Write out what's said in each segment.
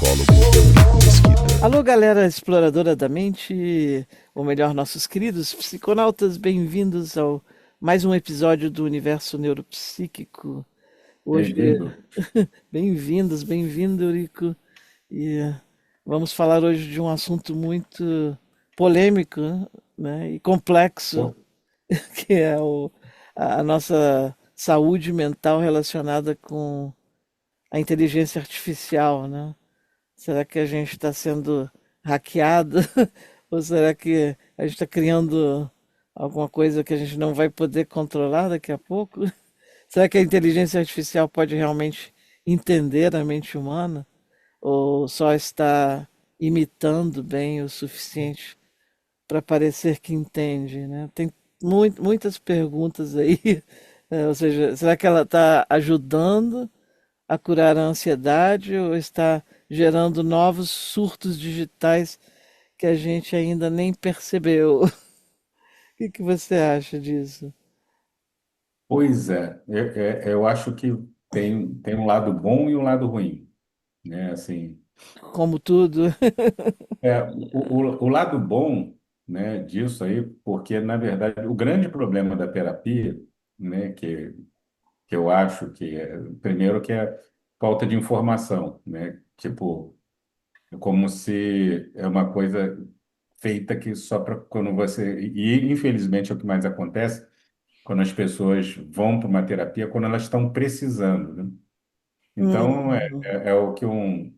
psicólogo Eurico Mesquita. Alô, galera exploradora da mente, ou melhor, nossos queridos psiconautas, bem-vindos ao mais um episódio do Universo Neuropsíquico. Hoje, Bem-vindo. bem-vindos, bem-vindo, Eurico. E vamos falar hoje de um assunto muito polêmico, né, e complexo, Pô, que é a nossa saúde mental relacionada com a inteligência artificial, né? Será que a gente está sendo hackeado? Ou será que a gente está criando alguma coisa que a gente não vai poder controlar daqui a pouco? Será que a inteligência artificial pode realmente entender a mente humana? Ou só está imitando bem o suficiente para parecer que entende, né? Tem muitas perguntas aí. Ou seja, será que ela está ajudando a curar a ansiedade ou está gerando novos surtos digitais que a gente ainda nem percebeu? O que que você acha disso? Pois é, eu acho que tem um lado bom e um lado ruim, né? Assim, Como tudo. o lado bom, né, disso aí, porque, na verdade, o grande problema da terapia, né, que eu acho que primeiro, que é falta de informação, né? Tipo, é como se é uma coisa feita que só para quando você... E, infelizmente, é o que mais acontece quando as pessoas vão para uma terapia, quando elas estão precisando, né? Então, Uhum. é o que um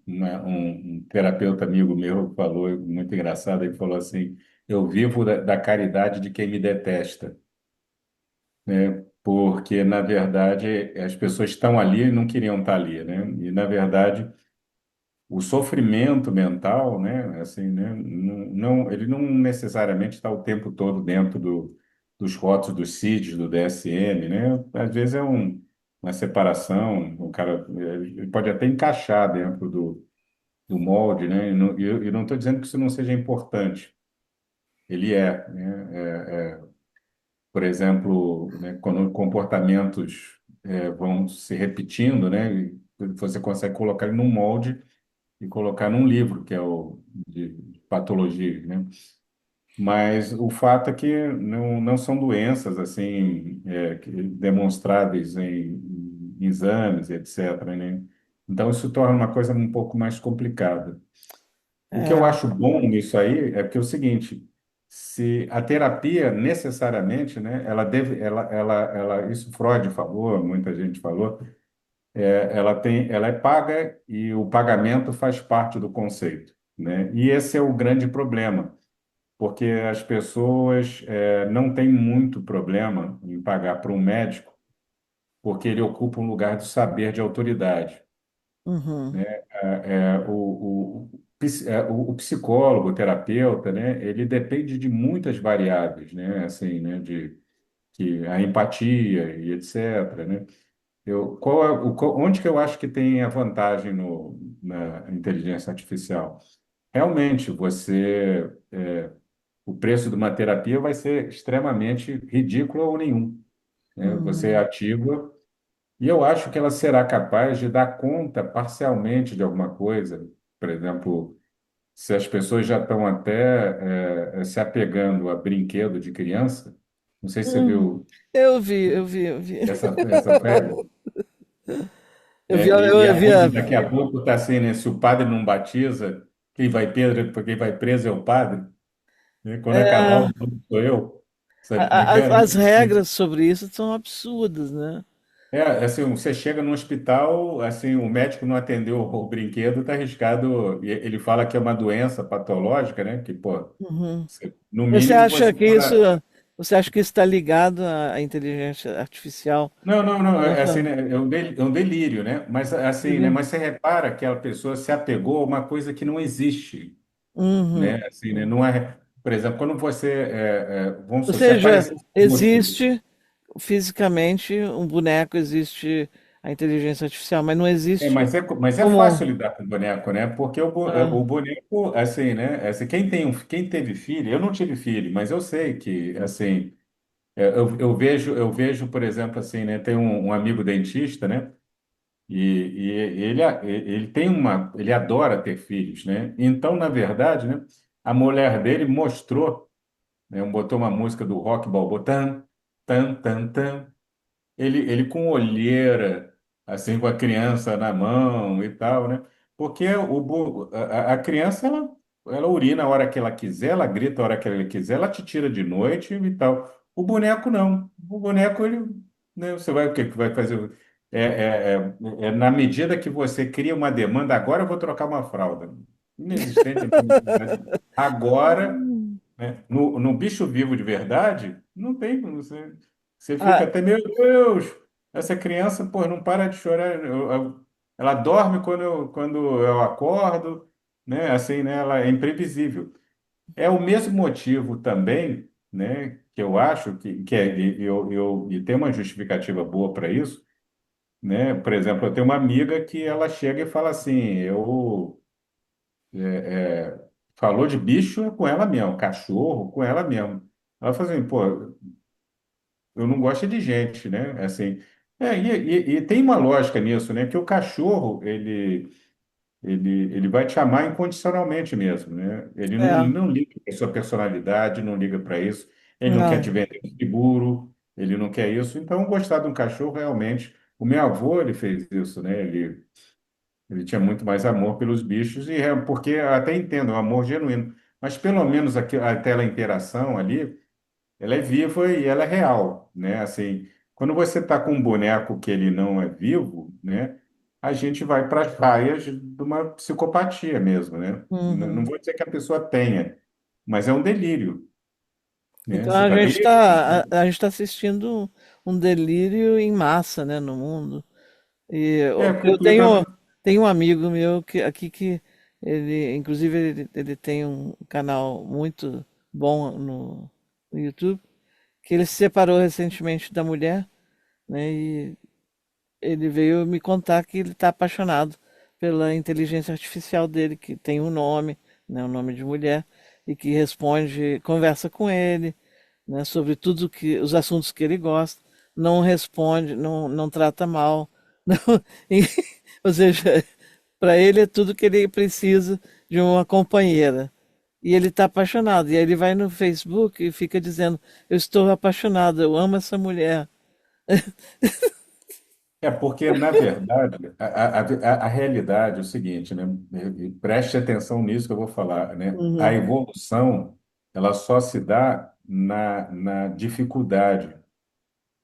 terapeuta amigo meu falou, muito engraçado, ele falou assim, eu vivo da caridade de quem me detesta, né? Porque, na verdade, as pessoas estão ali e não queriam estar ali, né? E, na verdade, o sofrimento mental, né, assim, né, ele não necessariamente está o tempo todo dentro dos rótulos dos CIDs, do DSM, né? Às vezes é uma separação, o cara ele pode até encaixar dentro do molde, né? E não estou dizendo que isso não seja importante, ele é, né? Por exemplo, né, quando comportamentos vão se repetindo, né? E você consegue colocar ele num molde e colocar num livro, que é o de patologia, né? Mas o fato é que não são doenças assim demonstráveis em exames, etc., né? Então isso torna uma coisa um pouco mais complicada. O que eu É. acho bom nisso aí é que é o seguinte: se a terapia necessariamente, né, isso Freud falou, muita gente falou, ela é paga e o pagamento faz parte do conceito, né? E esse é o grande problema, porque as pessoas não têm muito problema em pagar para um médico, porque ele ocupa um lugar de saber de autoridade, Uhum. né? O psicólogo, o terapeuta, né? Ele depende de muitas variáveis, né? Assim, né? Que a empatia e etc., né? Onde que eu acho que tem a vantagem na inteligência artificial? Realmente, o preço de uma terapia vai ser extremamente ridículo ou nenhum, né? Você Uhum. ativa e eu acho que ela será capaz de dar conta parcialmente de alguma coisa. Por exemplo, se as pessoas já estão até se apegando a brinquedo de criança, não sei se você Uhum. viu Eu vi. essa febre. Eu vi, E eu vi a... daqui a pouco está assim, né? Se o padre não batiza, quem vai preso é o padre, né? Quando acabar o é, mundo sou eu. Sabe como é que as, é, né? as regras sobre isso são absurdas, né? Assim, você chega no hospital, assim, o médico não atendeu o brinquedo, está arriscado. Ele fala que é uma doença patológica, né? Que, pô, Uhum. no Você mínimo acha você que isso, para. você acha que isso está ligado à inteligência artificial? Não, não, não, é assim, Nossa. né? É um delírio, né? Mas assim, né? Mas você repara que a pessoa se apegou a uma coisa que não existe, Uhum. né? Assim, né? Não é, por exemplo, quando você, vamos Ou supor, se seja, aparecer um rosto, existe fisicamente um boneco, existe a inteligência artificial, mas não existe mas é como. fácil lidar com o boneco, né? Porque o Ah, boneco, assim, né? Assim, quem teve filho, eu não tive filho, mas eu sei que, assim, eu vejo, por exemplo, assim, né? Tem um amigo dentista, né? E ele tem ele adora ter filhos, né? Então, na verdade, né, a mulher dele mostrou, né, botou uma música do Rock Balboa, tan, tan, tan, tan, ele com olheira, assim, com a criança na mão e tal, né? Porque a criança, ela urina a hora que ela quiser, ela grita a hora que ela quiser, ela te tira de noite e tal. O boneco não. O boneco, ele, né, você vai, o que que vai fazer? Na medida que você cria uma demanda, agora eu vou trocar uma fralda. Inexistente. Agora, né? No bicho vivo de verdade, não tem como você fica Ah, até, meu Deus, essa criança, pô, não para de chorar. Ela dorme quando eu acordo, né? Assim, né? Ela é imprevisível. É o mesmo motivo também, né? Que eu acho e tem uma justificativa boa para isso, né? Por exemplo, eu tenho uma amiga que ela chega e fala assim, falou de bicho com ela mesmo, cachorro com ela mesmo. Ela fala assim, pô, eu não gosto de gente, né? Assim, e tem uma lógica nisso, né? Que o cachorro, ele vai te amar incondicionalmente mesmo, né? Ele é. não liga para sua personalidade, não liga para isso, ele não quer te Não. vender seguro, ele não quer isso. Então, gostar de um cachorro, realmente, o meu avô, ele fez isso, né? Ele tinha muito mais amor pelos bichos, porque eu até entendo, é um amor genuíno, mas pelo menos aquela interação ali, ela é viva e ela é real, né? Assim, quando você está com um boneco que ele não é vivo, né? A gente vai para as raias de uma psicopatia mesmo, né? Não Uhum. vou dizer que a pessoa tenha, mas é um delírio, né? Então Você está a gente tá assistindo um delírio em massa, né, no mundo. E completamente. tenho um amigo meu aqui que ele, inclusive, ele tem um canal muito bom no YouTube, que ele se separou recentemente da mulher, né? E ele veio me contar que ele está apaixonado pela inteligência artificial dele, que tem um nome, né, um nome de mulher, e que responde, conversa com ele, né, sobre tudo que os assuntos que ele gosta, não responde, não trata mal, não, e- ou seja, para ele é tudo que ele precisa de uma companheira. E ele está apaixonado. E aí ele vai no Facebook e fica dizendo: Eu estou apaixonado, eu amo essa mulher. Porque, na verdade, a realidade é o seguinte, né? E preste atenção nisso que eu vou falar, né? A Uhum, evolução, ela só se dá na dificuldade.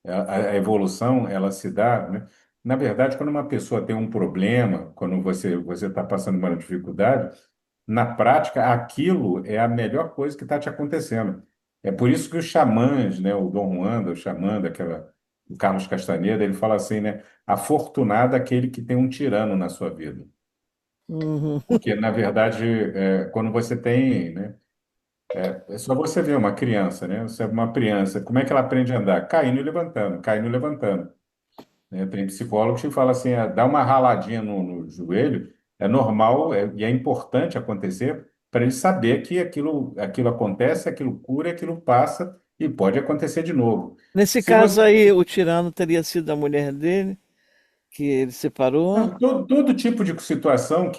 A evolução, ela se dá, né? Na verdade, quando uma pessoa tem um problema, quando você está passando uma dificuldade, na prática, aquilo é a melhor coisa que está te acontecendo. É por isso que os xamãs, né, o Dom Juan, o xamã o Carlos Castaneda, ele fala assim, né, afortunado aquele que tem um tirano na sua vida. uhum. Porque, na verdade, quando você tem, né, é só você ver uma criança, né, você é uma criança, como é que ela aprende a andar? Caindo e levantando, né? Tem psicólogos que falam assim, dá uma raladinha no joelho, é normal e é importante acontecer para ele saber que aquilo acontece, aquilo cura, aquilo passa e pode acontecer de novo. Nesse Se você caso aí, o tirano teria sido a mulher dele, que ele separou. Não, todo tipo de situação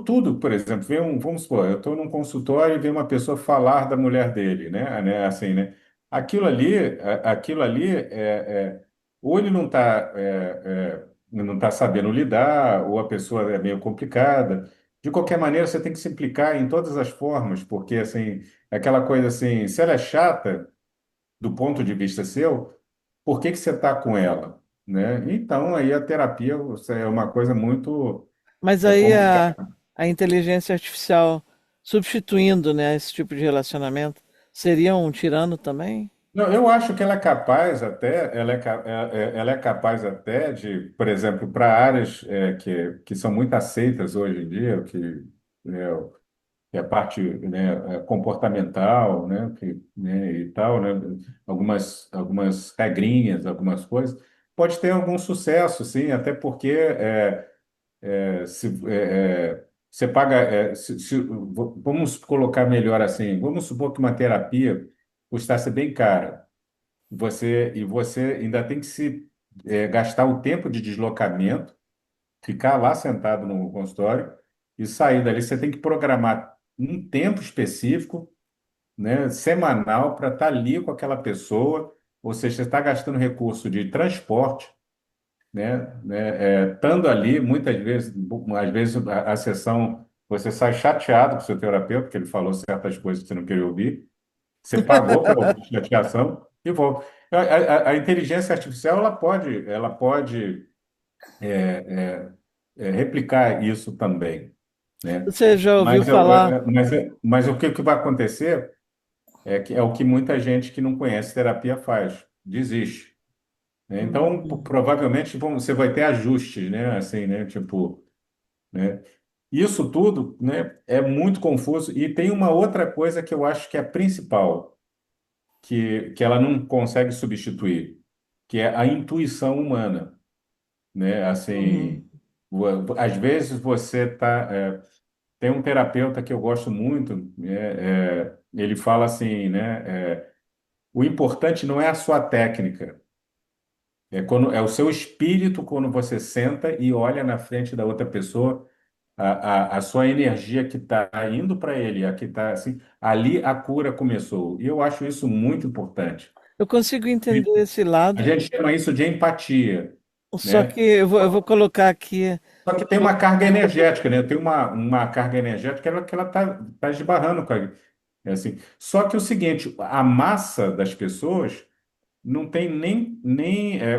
tudo, por exemplo, vamos supor, eu estou num consultório e vem uma pessoa falar da mulher dele, né, assim, né, aquilo ali ou ele não tá sabendo lidar, ou a pessoa é meio complicada. De qualquer maneira, você tem que se implicar em todas as formas, porque assim, é aquela coisa assim, se ela é chata do ponto de vista seu, por que que você está com ela, né? Então, aí a terapia é uma coisa muito Mas aí complicada. a inteligência artificial substituindo, né, esse tipo de relacionamento, seria um tirano também? Não, eu acho que ela é capaz até, ela é capaz até de, por exemplo, para áreas que são muito aceitas hoje em dia, né, que é a parte, né, comportamental, né, e tal, né, algumas regrinhas, algumas coisas, pode ter algum sucesso, sim, até porque você paga. Vamos colocar melhor assim: vamos supor que uma terapia custasse bem cara, você ainda tem que gastar o tempo de deslocamento, ficar lá sentado no consultório e sair dali. Você tem que programar um tempo específico, né, semanal, para estar ali com aquela pessoa. Ou seja, você está gastando recurso de transporte, estando ali, muitas vezes, às vezes a sessão, você sai chateado com o seu terapeuta, porque ele falou certas coisas que você não queria ouvir, você pagou para ouvir chateação e volta. A inteligência artificial, ela pode replicar isso também, né? Você já ouviu Mas, falar? mas o que vai acontecer é que é o que muita gente que não conhece terapia faz, desiste, né? Então, provavelmente você vai ter ajustes, né? Assim, né? Tipo, né? Isso tudo, né, é muito confuso. E tem uma outra coisa que eu acho que é a principal, que ela não consegue substituir, que é a intuição humana, né? Uhum. Assim, às vezes tem um terapeuta que eu gosto muito, ele fala assim, né? O importante não é a sua técnica, é o seu espírito quando você senta e olha na frente da outra pessoa, a sua energia que está indo para ele, a que está assim, ali a cura começou. E eu acho isso muito importante. Eu consigo entender esse A lado, gente chama isso de empatia, só que né? eu vou colocar aqui. Só que tem uma carga energética, né? Tem uma carga energética que ela tá esbarrando com a, assim. Só que o seguinte, a massa das pessoas não tem nem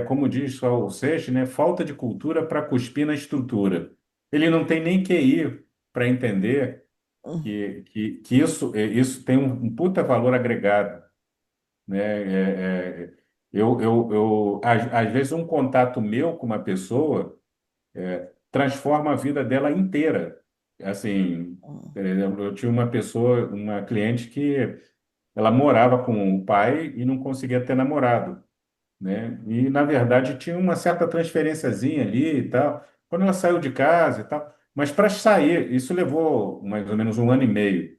como diz só o Seixas, né? Falta de cultura para cuspir na estrutura. Ele não tem nem QI para entender que isso tem um puta valor agregado, né? Às vezes, um contato meu com uma pessoa transforma a vida dela inteira. Assim, por exemplo, eu tinha uma pessoa, uma cliente que ela morava com o pai e não conseguia ter namorado, né? E, na verdade, tinha uma certa transferenciazinha ali e tal. Quando ela saiu de casa e tal. Mas para sair, isso levou mais ou menos um ano e meio.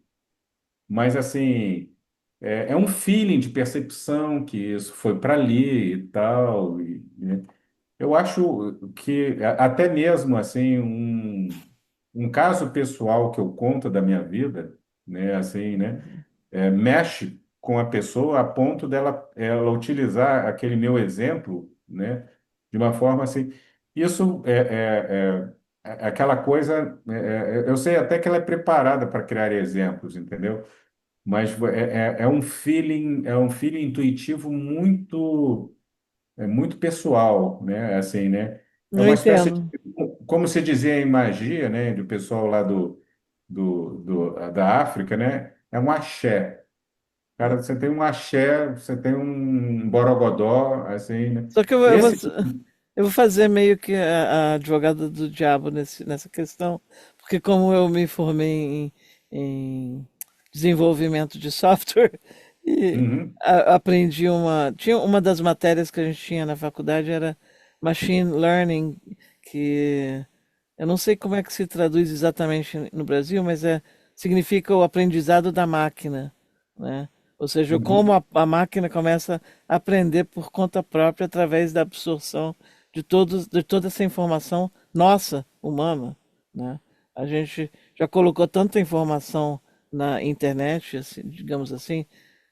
Mas, assim, é um feeling de percepção que isso foi para ali e tal. Né? Eu acho que até mesmo, assim, um caso pessoal que eu conto da minha vida, né, assim, né, mexe com a pessoa a ponto dela ela utilizar aquele meu exemplo, né, de uma forma assim. Isso é aquela coisa. Eu sei até que ela é preparada para criar exemplos, entendeu? Mas é um feeling intuitivo muito pessoal, né? Assim, né? É Não uma espécie de, entendo. como se dizia em magia, né? Do pessoal lá da África, né? É um axé. Cara, você tem um axé, você tem um borogodó, assim, né? Só que Esse, eu vou fazer meio que a advogada do diabo nessa questão, porque como eu me formei em desenvolvimento de software e uhum, aprendi tinha uma das matérias que a gente tinha na faculdade era machine learning, que eu não sei como é que se traduz exatamente no Brasil, mas significa o aprendizado da máquina, né? Ou seja, como uhum. a máquina começa a aprender por conta própria através da absorção de toda essa informação nossa, humana, né? A gente já colocou tanta informação na internet, assim, digamos assim,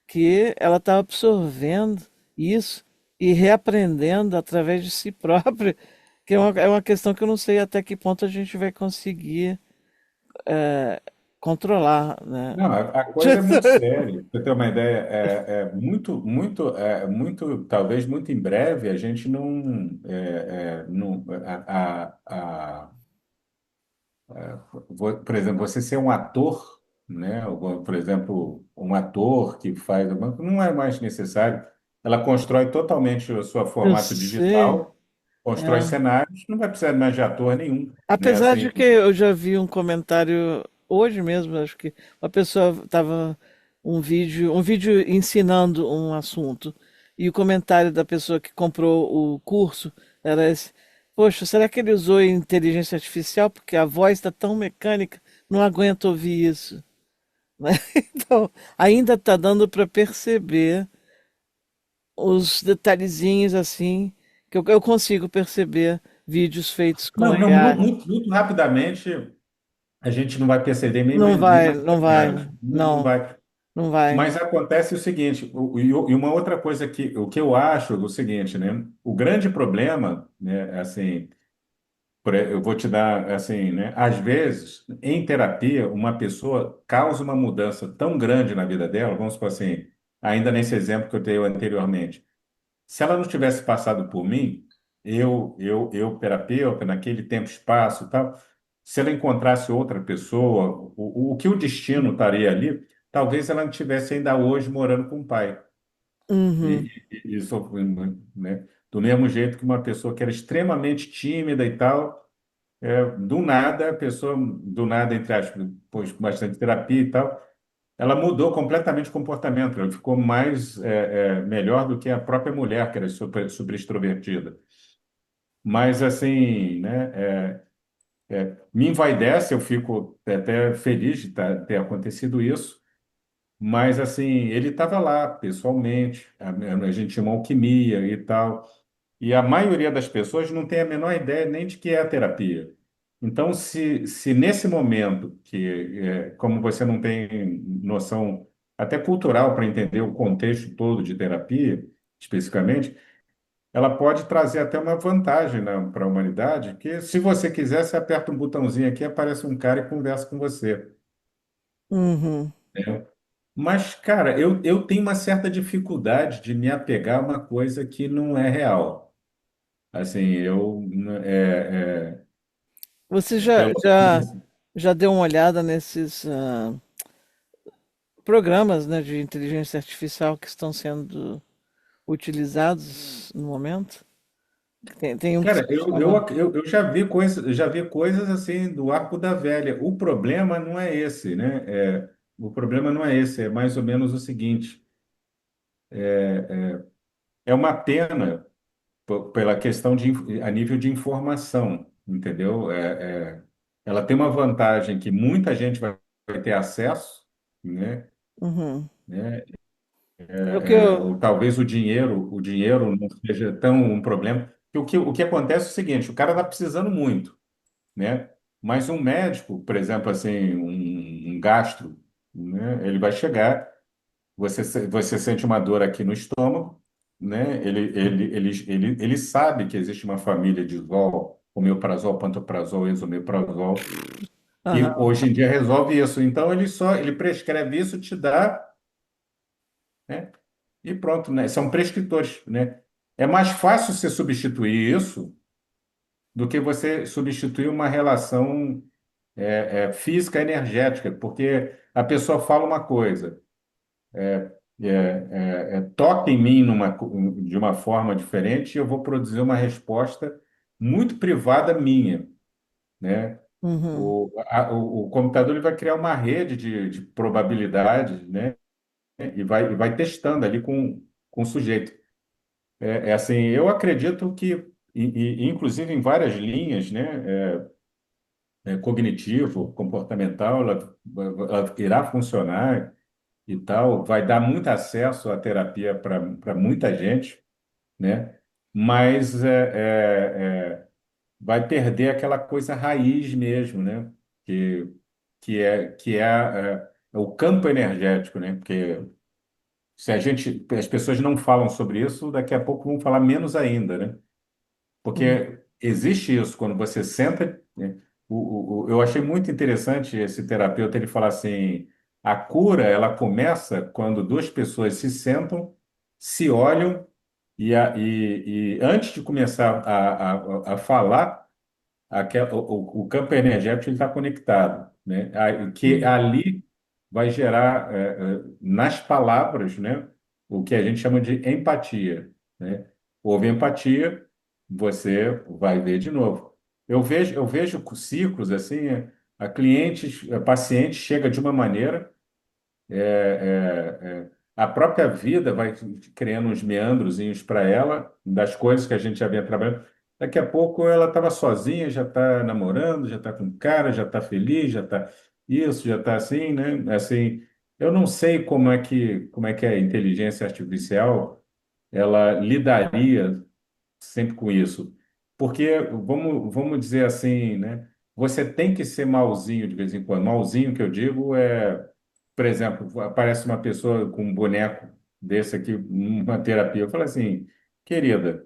que ela está absorvendo isso e reaprendendo através de si própria, que é uma questão que eu não sei até que ponto a gente vai conseguir controlar, né? Não, a coisa é muito séria. Pra você ter uma ideia, talvez muito em breve a gente não por exemplo, você ser um ator, né? Por exemplo, um ator que faz, não é mais necessário. Ela constrói totalmente o seu Eu formato sei. digital, constrói É. cenários, não vai precisar mais de ator nenhum, né? Apesar Assim, de que eu já vi um comentário hoje mesmo, acho que uma pessoa estava um vídeo ensinando um assunto e o comentário da pessoa que comprou o curso era esse: Poxa, será que ele usou inteligência artificial porque a voz está tão mecânica, não aguento ouvir isso, né? Então, ainda está dando para perceber os detalhezinhos assim que eu consigo perceber vídeos feitos com Não, não, AI. muito, muito rapidamente a gente não vai perceber nem Não mais não vai, metade. Não não, vai. não vai. Mas acontece o seguinte, e uma outra coisa que o que eu acho é o seguinte, né? O grande problema, né, assim, eu vou te dar assim, né? Às vezes, em terapia, uma pessoa causa uma mudança tão grande na vida dela, vamos supor assim, ainda nesse exemplo que eu dei anteriormente. Se ela não tivesse passado por mim, eu terapeuta, naquele tempo, espaço e tal, se ela encontrasse outra pessoa, o que o destino estaria ali, talvez ela não estivesse ainda hoje morando com o pai. Uhum, E isso, né? Do mesmo jeito que uma pessoa que era extremamente tímida e tal, do nada, a pessoa, do nada, entre aspas, depois com bastante terapia e tal, ela mudou completamente o comportamento. Ela ficou mais melhor do que a própria mulher, que era super, super extrovertida. Mas, assim, né, me envaidece, eu fico até feliz de ter acontecido isso. Mas, assim, ele estava lá, pessoalmente, a gente tinha uma alquimia e tal. E a maioria das pessoas não tem a menor ideia nem de que é a terapia. Então, se nesse momento, como você não tem noção até cultural para entender o contexto todo de terapia, especificamente, ela pode trazer até uma vantagem para a humanidade, que se você quiser, você aperta um botãozinho aqui, aparece um cara e conversa com você. uhum. Né? Mas, cara, eu tenho uma certa dificuldade de me apegar a uma coisa que não é real. Assim, Você pelo já deu uma olhada nesses programas, né, de inteligência artificial que estão sendo utilizados no momento? Tem um que se Cara, chama. eu já vi coisas assim do arco da velha. O problema não é esse, né? O problema não é esse, é mais ou menos o seguinte: é uma pena pela questão a nível de informação, entendeu? Ela tem uma vantagem que muita gente vai ter acesso, né? Uhum. Né? É o que eu. Ou talvez o dinheiro não seja tão um problema. O que acontece é o seguinte: o cara está precisando muito, né? Mas um médico, por exemplo, assim, um gastro, né? Ele vai chegar, você sente uma dor aqui no estômago, né? Ele sabe que existe uma família de Zol, omeprazol, pantoprazol, esomeprazol, que Aham. hoje em dia resolve isso. Então ele prescreve isso, te dá, né? E pronto, né? São prescritores, né? É mais fácil você substituir isso do que você substituir uma relação física energética, porque a pessoa fala uma coisa, toca em mim de uma forma diferente e eu vou produzir uma resposta muito privada minha, né? Uhum. O computador ele vai criar uma rede de probabilidades, né? E vai testando ali com o sujeito. Assim, eu acredito que, inclusive em várias linhas, né? Cognitivo, comportamental, ela irá funcionar e tal, vai dar muito acesso à terapia para muita gente, né? Mas vai perder aquela coisa raiz mesmo, né? Que, que é o campo energético, né? Porque se as pessoas não falam sobre isso, daqui a pouco vão falar menos ainda, né? Uhum. Porque existe isso, quando você senta, né? Eu achei muito interessante esse terapeuta ele falar assim, a cura ela começa quando duas pessoas se sentam, se olham e antes de começar a falar, o campo energético está conectado, né? Que Uhum. ali vai gerar nas palavras, né? O que a gente chama de empatia, né? Houve empatia, você vai ver de novo. Eu vejo ciclos assim, a clientes, a paciente chega de uma maneira, a própria vida vai criando uns meandrozinhos para ela, das coisas que a gente já vinha trabalhando. Daqui a pouco ela estava sozinha, já está namorando, já está com cara, já está feliz, já está isso, já está assim, né? Assim, eu não sei como é que a inteligência artificial ela lidaria sempre com isso. porque vamos dizer assim, né? Você tem que ser malzinho de vez em quando. Malzinho que eu digo é, por exemplo, aparece uma pessoa com um boneco desse aqui, uma terapia. Eu falo assim, querida,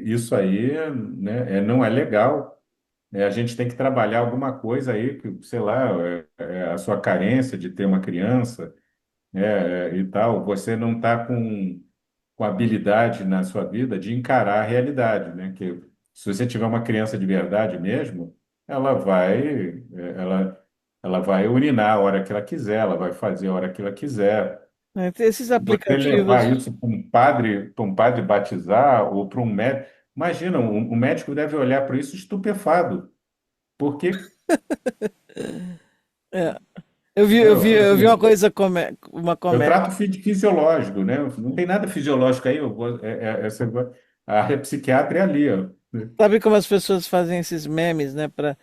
isso aí, né, não é legal. A gente tem que trabalhar alguma coisa aí, que, sei lá, a sua carência de ter uma criança, e tal. Você não está com habilidade na sua vida de encarar a realidade, né? Que se você tiver uma criança de verdade mesmo, ela vai, ela vai urinar a hora que ela quiser, ela vai fazer a hora que ela quiser. Né? Tem esses Você levar aplicativos. isso para um padre batizar ou para um médico, imagina, um médico deve olhar para isso estupefado, porque, É, né, eu vi uma assim, coisa, uma eu comédia. trato fisiológico, né? Não tem nada fisiológico aí, a área psiquiatra é ali, ó. Sabe como as pessoas fazem esses memes, né, para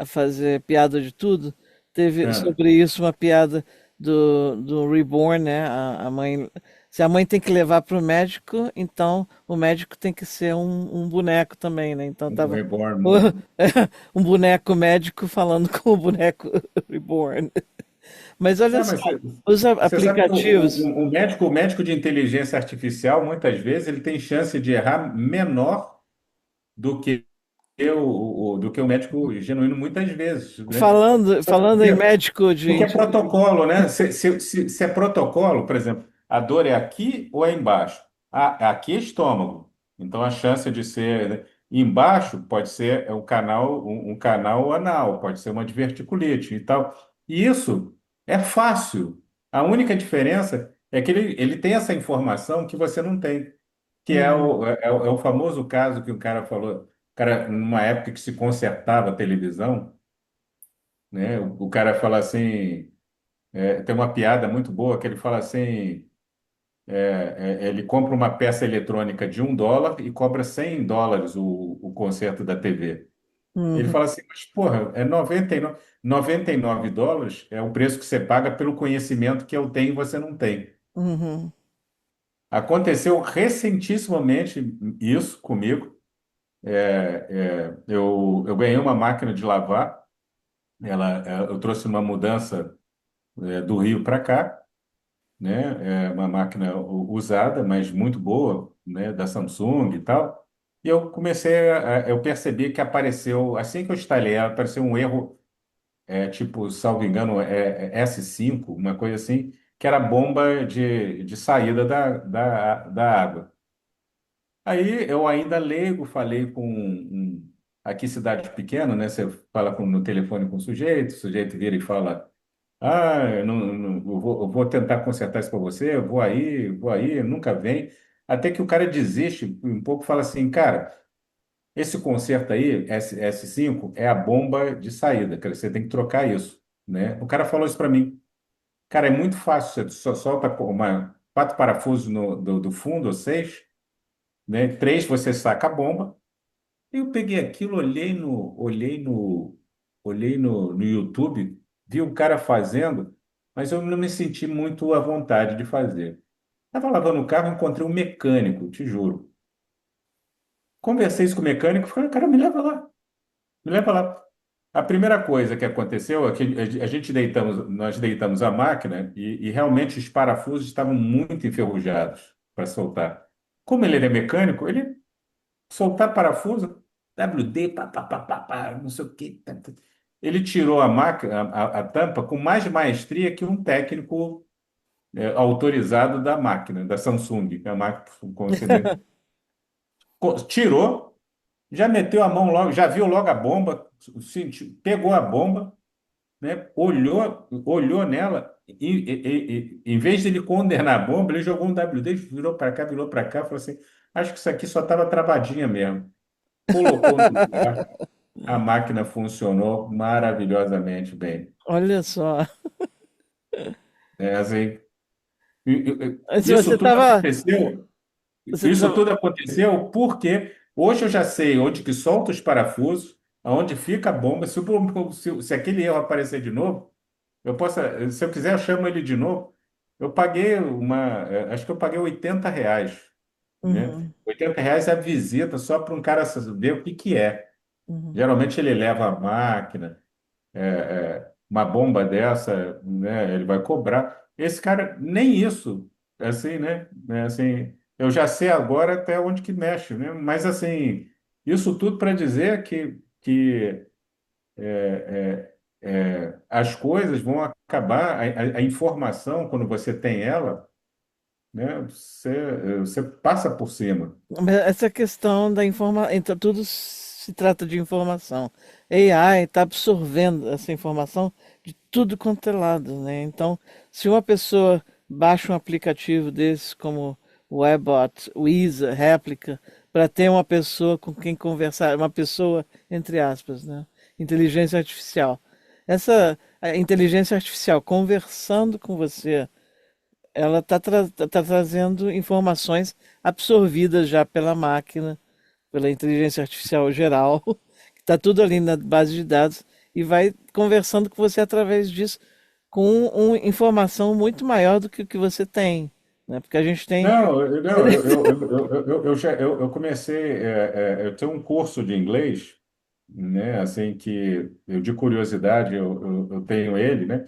fazer piada de tudo? Teve Ah, sobre isso uma piada do Reborn, né? A mãe, se a mãe tem que levar para o médico, então o médico tem que ser um boneco também, né? Então um tava reborn. um boneco médico falando com o boneco Reborn. Mas olha É, só, mas os você sabe que aplicativos. o médico de inteligência artificial, muitas vezes, ele tem chance de errar menor do que do que o médico genuíno, muitas vezes, né? Falando em médico de Porque é protocolo, né? Se é protocolo, por exemplo, a dor é aqui ou é embaixo? Aqui é estômago. Então a chance de ser, né? Embaixo pode ser um canal anal, pode ser uma diverticulite e tal. E isso é fácil. A única diferença é que ele tem essa informação que você não tem, que Uhum, é o famoso caso que o cara falou, o cara, numa época que se consertava a televisão, né? O cara fala assim. Tem uma piada muito boa que ele fala assim: ele compra uma peça eletrônica de US$ 1 e cobra US$ 100 o conserto da TV. Ele uhum, fala assim, mas porra, é 99 dólares é o preço que você paga pelo conhecimento que eu tenho e você não tem. uhum, Aconteceu recentissimamente isso comigo. Eu ganhei uma máquina de lavar, eu trouxe uma mudança, do Rio para cá, né? É uma máquina usada, mas muito boa, né? Da Samsung e tal. E eu percebi que apareceu, assim que eu instalei, apareceu um erro, tipo, salvo engano, S5, uma coisa assim, que era a bomba de saída da água. Aí eu ainda leigo, falei aqui cidade pequena, né? Você fala no telefone com o sujeito vira e fala. Eu, eu vou tentar consertar isso para você, eu vou aí, nunca vem. Até que o cara desiste um pouco e fala assim, cara, esse conserto aí, S5, é a bomba de saída, cara, você tem que trocar isso, né? O cara falou isso para mim. Cara, é muito fácil, você só solta quatro parafusos do fundo, ou seis, né? Três você saca a bomba. Eu peguei aquilo, olhei no YouTube, vi um cara fazendo, mas eu não me senti muito à vontade de fazer. Estava lavando o carro, encontrei um mecânico, te juro. Conversei isso com o mecânico, falei, cara, me leva lá. A primeira coisa que aconteceu é que nós deitamos a máquina e realmente os parafusos estavam muito enferrujados para soltar. Como ele é mecânico, ele soltar parafuso, WD, pá, pá, pá, pá, pá, não sei o quê. Tá, tá. Ele tirou a tampa com mais maestria que um técnico, autorizado da máquina, da Samsung, que é a máquina com você tirou, já meteu a mão logo, já viu logo a bomba, pegou a bomba, né, olhou nela e, em vez de ele condenar a bomba, ele jogou um WD, virou para cá, falou assim, acho que isso aqui só estava travadinha mesmo. Colocou no lugar, a máquina funcionou maravilhosamente bem. olha só. Assim, Se você estava. Você isso tava, tudo aconteceu porque hoje eu já sei onde que solta os parafusos, aonde fica a bomba. Se aquele erro aparecer de novo, se eu quiser, eu chamo ele de novo. Eu paguei acho que eu paguei R$ 80, né? uhum. R$ 80 é a visita só para um cara ver o que que é. Uhum. Geralmente ele leva a máquina, uma bomba dessa, né, ele vai cobrar. Esse cara, nem isso, assim, né? Assim, eu já sei agora até onde que mexe, né? Mas, assim, isso tudo para dizer que as coisas vão acabar, a informação, quando você tem ela, né, você passa por cima. Mas essa questão da informação, então tudo se trata de informação. AI está absorvendo essa informação de tudo quanto é lado, né? Então, se uma pessoa baixa um aplicativo desses como o Webot, o Isa, Réplica, para ter uma pessoa com quem conversar, uma pessoa, entre aspas, né? Inteligência artificial. Essa a inteligência artificial conversando com você, ela tá trazendo informações absorvidas já pela máquina, pela inteligência artificial geral, que está tudo ali na base de dados e vai conversando com você através disso, com uma informação muito maior do que o que você tem, né? Porque a gente tem. Não, não, eu comecei, eu tenho um curso de inglês, né, assim, que eu, de curiosidade, eu tenho ele, né,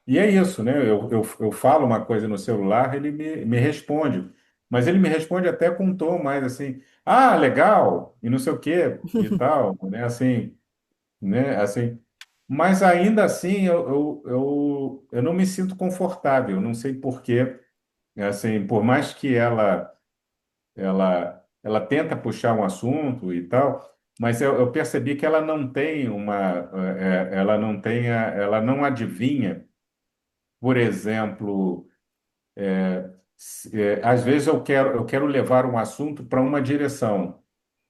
e é isso, né, eu falo uma coisa no celular, ele me responde, mas ele me responde até com um tom mais assim, ah, legal, e não sei o quê, e tal, né, assim, mas ainda assim eu não me sinto confortável, não sei por quê, assim, por mais que ela tenta puxar um assunto e tal, mas eu percebi que ela não tem ela não tem, ela não adivinha, por exemplo, às vezes eu quero levar um assunto para uma direção,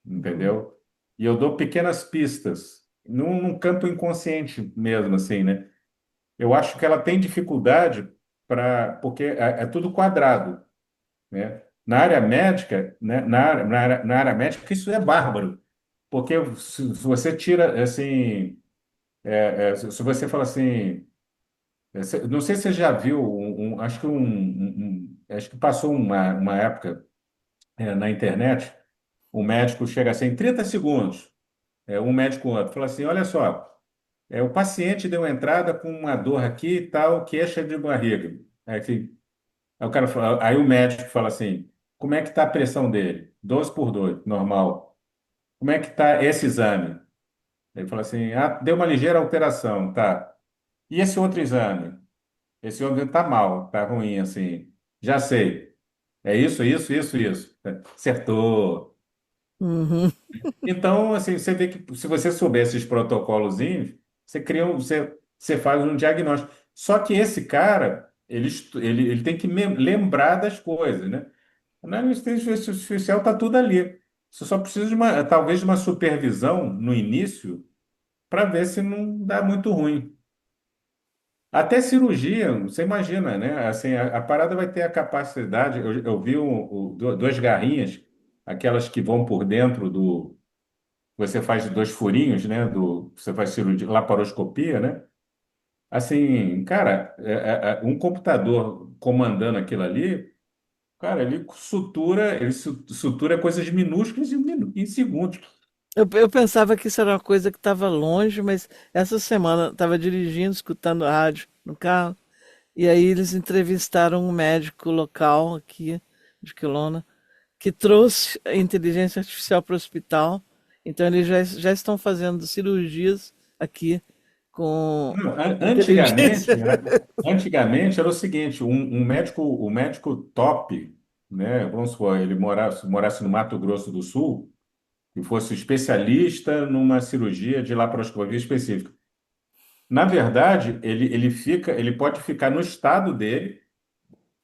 Uhum. entendeu? E eu dou pequenas pistas, num campo inconsciente mesmo, assim, né? Eu acho que ela tem dificuldade porque é tudo quadrado, né? Na área médica, né? Na área médica, isso é bárbaro, porque se você tira, assim, se você fala assim, não sei se você já viu, acho que acho que passou uma época, na internet, o médico chega assim, em 30 segundos, um médico outro, fala assim, olha só, o paciente deu entrada com uma dor aqui e tal, queixa de barriga. Aí o cara aí o médico fala assim: como é que está a pressão dele? 12/2, normal. Como é que está esse exame? Ele fala assim: ah, deu uma ligeira alteração, tá. E esse outro exame? Esse outro está mal, está ruim, assim. Já sei. É isso, isso, isso, isso. Acertou. Uhum. Então, assim, você vê que se você souber esses protocolozinhos, você faz um diagnóstico. Só que esse cara, ele tem que lembrar das coisas, né? Na inteligência artificial está tudo ali. Você só precisa talvez de uma supervisão no início para ver se não dá muito ruim. Até cirurgia, você imagina, né? Assim, a parada vai ter a capacidade. Eu vi duas garrinhas, aquelas que vão por dentro do. Você faz dois furinhos, né? Você faz cirurgia, laparoscopia, né? Assim, cara, um computador comandando aquilo ali. Cara, ele sutura coisas minúsculas em segundos. Eu pensava que isso era uma coisa que estava longe, mas essa semana estava dirigindo, escutando a rádio no carro, e aí eles entrevistaram um médico local aqui de Quilona, que trouxe a inteligência artificial para o hospital. Então eles já estão fazendo cirurgias aqui com Não, inteligência. antigamente era o seguinte, o médico top, né, vamos supor, ele morasse no Mato Grosso do Sul e fosse especialista numa cirurgia de laparoscopia específica. Na verdade, ele pode ficar no estado dele,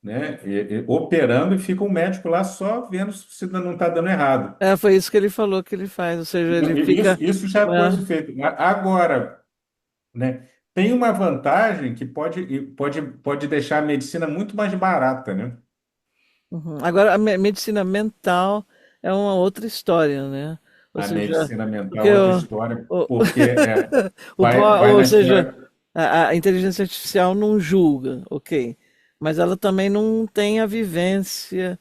né, operando e fica um médico lá só vendo se não está dando errado. É, foi isso que ele falou que ele faz, ou seja, Então, ele fica. isso já pode É, ser feito. Agora, né? Tem uma vantagem que pode deixar a medicina muito mais barata, né? uhum. Agora, a medicina mental é uma outra história, né? Ou A seja, medicina mental porque é outra história, o, porque vai ou na seja, história. a inteligência artificial não julga, ok, mas ela também não tem a vivência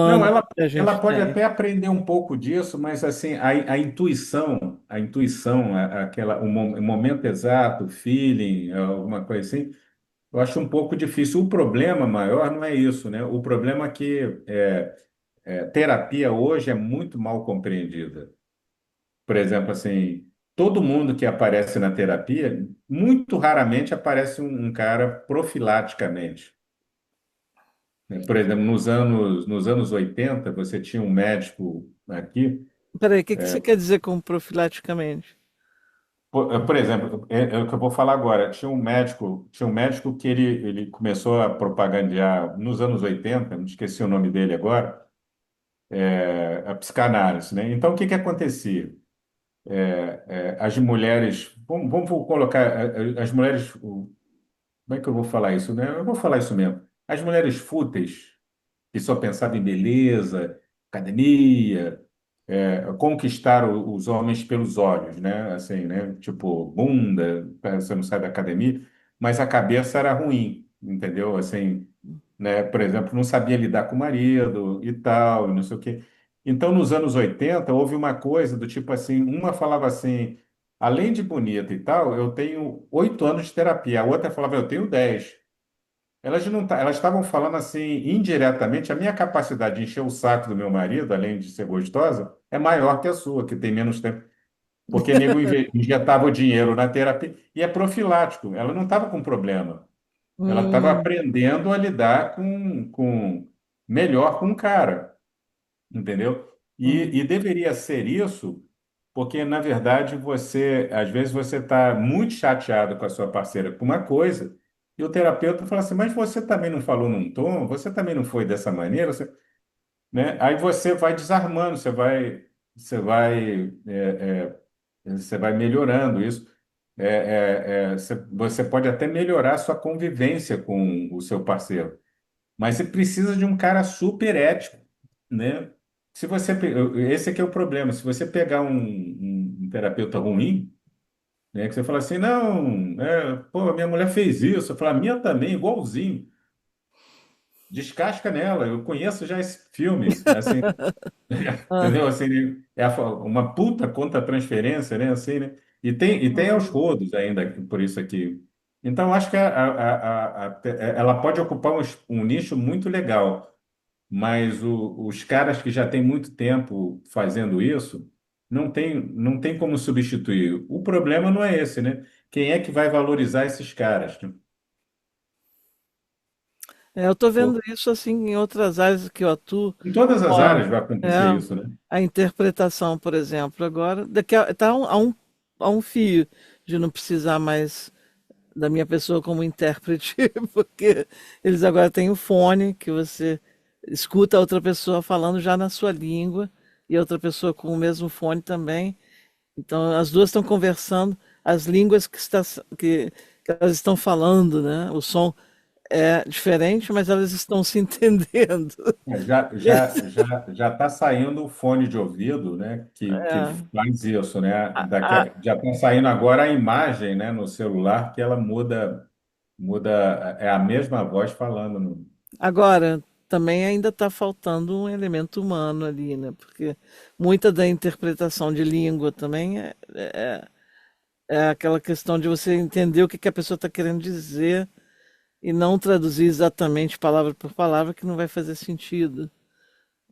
Não, humana que a ela gente pode tem. até aprender um pouco disso, mas assim, a intuição, o momento exato, o feeling, alguma coisa assim, eu acho um pouco difícil. O problema maior não é isso, né? O problema é que terapia hoje é muito mal compreendida. Por exemplo, assim, todo mundo que aparece na terapia, muito raramente aparece um cara profilaticamente, né? Por exemplo, nos anos 80 você tinha um médico aqui. Peraí, o que que você quer dizer com profilaticamente? Por exemplo, é o que eu vou falar agora. Tinha um médico que ele começou a propagandear nos anos 80, me esqueci o nome dele agora, a psicanálise, né? Então, o que que acontecia? As mulheres, vamos colocar as mulheres, como é que eu vou falar isso, né? Eu vou falar isso mesmo. As mulheres fúteis, que só pensavam em beleza, academia, conquistar os homens pelos olhos, né? Assim, né? Tipo, bunda, você não sai da academia, mas a cabeça era ruim, entendeu? Assim, né? Por exemplo, não sabia lidar com o marido e tal, e não sei o quê. Então, nos anos 80 houve uma coisa do tipo assim, uma falava assim, além de bonita e tal, eu tenho 8 anos de terapia, a outra falava, eu tenho 10. Elas não, elas estavam falando assim, indiretamente, a minha capacidade de encher o saco do meu marido, além de ser gostosa, é maior que a sua, que tem menos tempo. Porque nego injetava o dinheiro na terapia e é profilático. Ela não estava com problema. Ela estava Hum, aprendendo a lidar melhor com o cara, entendeu? hum. E deveria ser isso, porque na verdade às vezes você está muito chateado com a sua parceira com uma coisa, e o terapeuta fala assim, mas você também não falou num tom, você também não foi dessa maneira, né? Aí você vai desarmando, você vai melhorando isso. Você pode até melhorar a sua convivência com o seu parceiro. Mas você precisa de um cara super ético, né? Se você, esse aqui é o problema. Se você pegar um terapeuta ruim, né, que você fala assim, não, pô, minha mulher fez isso. Eu falo, a minha também, igualzinho. Descasca nela. Eu conheço já esse filme, assim, Ah, entendeu? Assim, uma puta contra-transferência, né? Assim, né? E tem aos hum. rodos ainda por isso aqui. Então, acho que ela pode ocupar um nicho muito legal. Mas os caras que já têm muito tempo fazendo isso, não tem como substituir. O problema não é esse, né? Quem é que vai valorizar esses caras? É, eu estou Pô, vendo isso assim em outras áreas que eu atuo, em todas como as áreas vai acontecer é, isso, né? a interpretação, por exemplo. Agora, daqui está a um fio de não precisar mais da minha pessoa como intérprete, porque eles agora têm o fone que você escuta a outra pessoa falando já na sua língua e a outra pessoa com o mesmo fone também. Então, as duas estão conversando as línguas que elas estão falando, né? O som é diferente, mas elas estão se entendendo. Já está saindo o fone de ouvido, né? Que É, faz isso, né? a- Já está saindo agora a imagem, né? No celular que ela muda, é a mesma voz falando. agora, também ainda está faltando um elemento humano ali, né? Porque muita da interpretação de língua também é aquela questão de você entender o que que a pessoa está querendo dizer e não traduzir exatamente palavra por palavra, que não vai fazer sentido,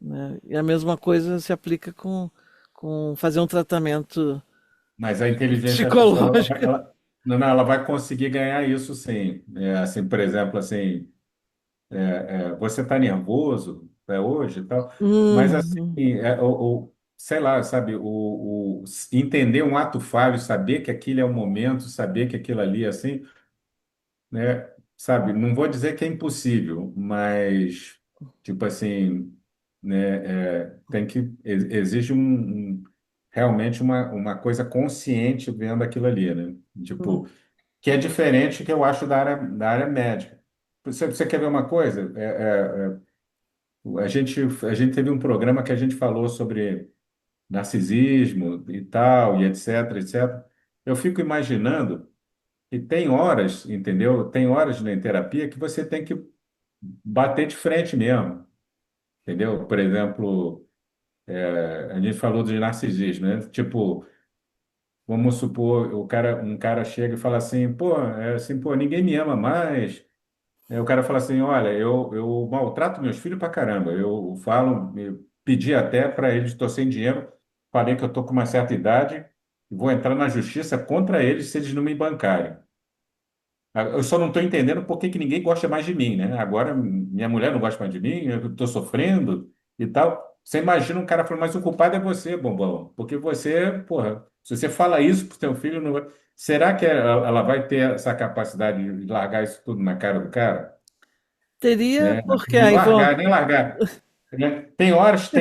né? E a mesma coisa se aplica com fazer um tratamento Mas a inteligência artificial, psicológico. não, não, ela vai conseguir ganhar isso sim. Assim, por exemplo, assim, você está nervoso hoje e tal, mas assim, Uhum. sei lá, sabe, entender um ato falho, saber que aquilo é o momento, saber que aquilo ali, assim, né, sabe, não vou dizer que é impossível, mas, tipo assim, né, exige realmente uma coisa consciente vendo aquilo ali, né? Tipo, que é diferente que eu acho da área médica. Você quer ver uma coisa? A gente teve um programa que a gente falou sobre narcisismo e tal, e etc, etc. Eu fico imaginando que tem horas, entendeu? Tem horas na terapia que você tem que bater de frente mesmo. entendeu? Por exemplo, a gente falou de narcisismo, né? Tipo, vamos supor, um cara chega e fala assim, pô, pô, ninguém me ama mais. Aí o cara fala assim, olha, eu maltrato meus filhos pra caramba. Eu falo, pedi até para eles, estou sem dinheiro, falei que eu tô com uma certa idade e vou entrar na justiça contra eles se eles não me bancarem. Eu só não estou entendendo por que que ninguém gosta mais de mim, né? Agora minha mulher não gosta mais de mim, eu estou sofrendo e tal. Você imagina um cara falando, mas o culpado é você, bombão, porque você, porra, se você fala isso pro teu filho, não vai... será que ela vai ter essa capacidade de largar isso tudo na cara do cara? Teria, Né? porque Nem a largar, nem largar. Né? Tem horas que